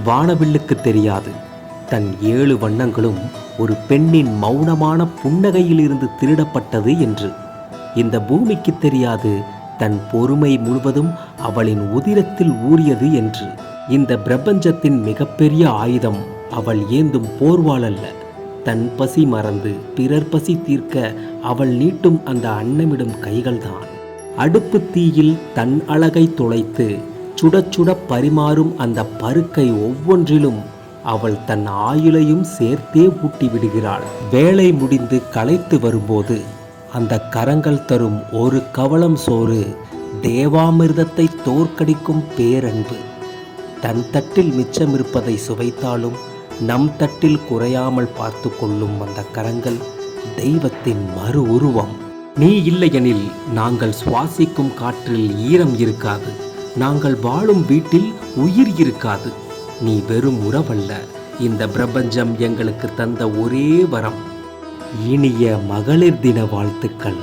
வானவில்லுக்கு தெரியாது தன் 7 வண்ணங்களும் ஒரு பெண்ணின் மௌனமான புன்னகையிலிருந்து திருடப்பட்டது என்று. இந்த பூமிக்கு தெரியாது தன் பொறுமை முழுவதும் அவளின் உதிரத்தில் ஊறியது என்று. இந்த பிரபஞ்சத்தின் மிகப்பெரிய ஆயுதம் அவள் ஏந்தும் போர்வாள் அல்ல, தன் பசி மறந்து பிறர் பசி தீர்க்க அவள் நீட்டும் அந்த அன்னமிடும் கைகள்தான். அடுப்பு தீயில் தன் அழகை தொலைத்து சுட சுட பரிமாறும் அந்த பருக்கை ஒவ்வொன்றிலும் அவள் தன் ஆயுளையும் சேர்த்தே ஊட்டி விடுகிறாள். வேலை முடிந்து களைத்து வரும்போது அந்த கரங்கள் தரும் ஒரு கவளம் சோறு தேவாமிர்தத்தை தோற்கடிக்கும் பேரன்பு. தன் தட்டில் மிச்சமிருப்பதை சுவைத்தாலும் நம் தட்டில் குறையாமல் பார்த்து கொள்ளும் அந்த கரங்கள் தெய்வத்தின் மறு உருவம். நீ இல்லையெனில் நாங்கள் சுவாசிக்கும் காற்றில் ஈரம் இருக்காது, நாங்கள் வாழும் வீட்டில் உயிர் இருக்காது. நீ வெறும் உறவல்ல, இந்த பிரபஞ்சம் எங்களுக்கு தந்த ஒரே வரம். இனிய மகளிர் தின வாழ்த்துக்கள்.